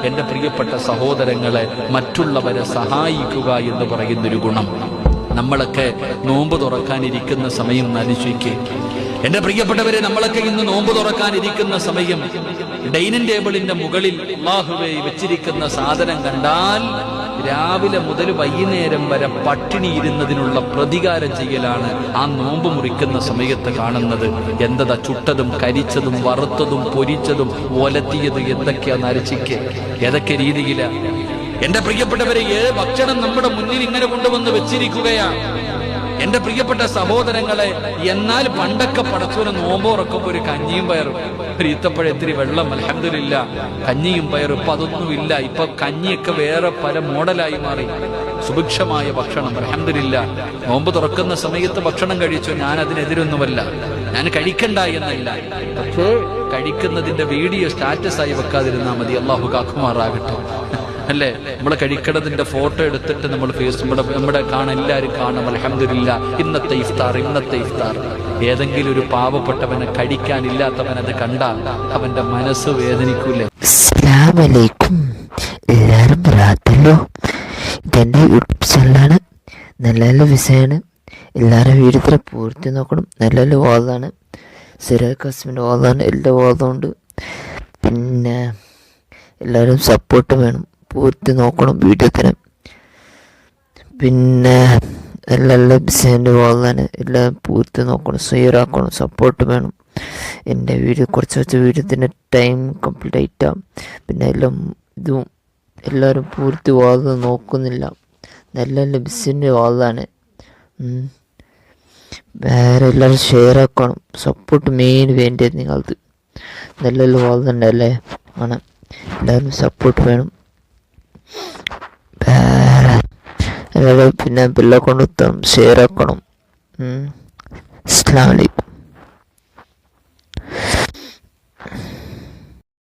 എൻ്റെ പ്രിയപ്പെട്ട സഹോദരങ്ങളെ, മറ്റുള്ളവരെ സഹായിക്കുക എന്ന് പറയുന്നൊരു ഗുണം. നമ്മളൊക്കെ നോമ്പ് തുറക്കാനിരിക്കുന്ന സമയം ആലോചിക്കുക. എൻ്റെ പ്രിയപ്പെട്ടവരെ, നമ്മളൊക്കെ ഇന്ന് നോമ്പ് തുറക്കാനിരിക്കുന്ന സമയം ഡൈനിങ് ടേബിളിന്റെ മുകളിൽ അല്ലാഹുവേ വെച്ചിരിക്കുന്ന സാധനം കണ്ടാൽ രാവിലെ മുതൽ വൈകുന്നേരം വരെ പട്ടിണി ഇരുന്നതിനുള്ള പ്രതികാരം ചെയ്യലാണ് ആ നോമ്പ് മുറിക്കുന്ന സമയത്ത് കാണുന്നത്. എന്തതാ ചുട്ടതും കരിച്ചതും വറുത്തതും പൊരിച്ചതും ഒലത്തിയതും എന്തൊക്കെയാന്ന് അരച്ചിക്ക്, ഏതൊക്കെ രീതിയിലാ. എന്റെ പ്രിയപ്പെട്ടവരെ, ഭക്ഷണം നമ്മുടെ മുന്നിൽ ഇങ്ങനെ കൊണ്ടുവന്ന് വെച്ചിരിക്കുകയാണ്. എന്റെ പ്രിയപ്പെട്ട സഹോദരങ്ങളെ, എന്നാൽ പണ്ടൊക്കെ പടച്ചോനെ നോമ്പോറക്കുമ്പോ ഒരു കഞ്ഞിയും പയറും, ഒരു ഈത്തപ്പഴത്തിരി വെള്ളം, അൽഹംദുലില്ലാ കഞ്ഞിയും പയറും. ഇപ്പൊ അതൊന്നുമില്ല. ഇപ്പൊ കഞ്ഞിയൊക്കെ വേറെ പല മോഡലായി മാറി. സുഭിക്ഷമായ ഭക്ഷണം, അൽഹംദുലില്ലാ. നോമ്പ് തുറക്കുന്ന സമയത്ത് ഭക്ഷണം കഴിച്ചു, ഞാൻ അതിനെതിരൊന്നുമല്ല, ഞാൻ കഴിക്കണ്ട എന്നല്ല. പക്ഷേ കഴിക്കുന്നതിന്റെ വീഡിയോ സ്റ്റാറ്റസ് ആയി വെക്കാതിരുന്നാൽ മതി. അല്ലാഹു കാക്കുമാറാകട്ടെ. അല്ലേ, നമ്മൾ കഴിക്കണതിന്റെ ഫോട്ടോ എടുത്തിട്ട് നമ്മൾ നമ്മുടെ എല്ലാവരും കാണും, അൽഹംദുലില്ലാ ഇന്നത്തെ ഇഫ്താർ. ഏതെങ്കിലും ഒരു പാവപ്പെട്ടവനെ കഴിക്കാനില്ലാത്തവൻ അത് കണ്ടാൽ അവന്റെ മനസ്സ് വേദനിക്കൂലേ? അസ്സലാമലൈക്കും, എല്ലാവരും പ്രാർത്ഥല്ലോ. ഇതെൻ്റെ യൂട്യൂബ് ചാനലാണ്. നല്ല നല്ല വിഷയമാണ്. എല്ലാവരും വീഡിയോ പൂർത്തി നോക്കണം. നല്ല നല്ല വാദമാണ്. സിറാജ് ഖാസിമിൻ്റെ വാദമാണ്. എല്ലാ വാദമുണ്ട്. പിന്നെ എല്ലാവരും സപ്പോർട്ട് വേണം. പൂർത്തി നോക്കണം വീഡിയോത്തിന്. പിന്നെ നല്ല നല്ല ബിസിൻ്റെ വാദാണ്. എല്ലാം പൂർത്തി നോക്കണം, ഷെയറാക്കണം, സപ്പോർട്ട് വേണം. എൻ്റെ വീഡിയോ കുറച്ച് വീഡിയോത്തിൻ്റെ ടൈം കംപ്ലീറ്റ് ആയിട്ടാണ്. പിന്നെ എല്ലാം ഇതും എല്ലാവരും പൂർത്തി വാദം നോക്കുന്നില്ല. നല്ല നല്ല ബിസിൻ്റെ വാദാണ്. വേറെ എല്ലാവരും ഷെയറാക്കണം, സപ്പോർട്ട് മെയിൻ വേണ്ടത് നിങ്ങളത്. നല്ല നല്ല വാദം അല്ലേ ആണ്. എല്ലാവരും സപ്പോർട്ട് വേണം. പിന്നെ ബെല്ലൈക്കൺ ഷെയർ ആക്കണം. അസ്സലാമു അലൈക്കും.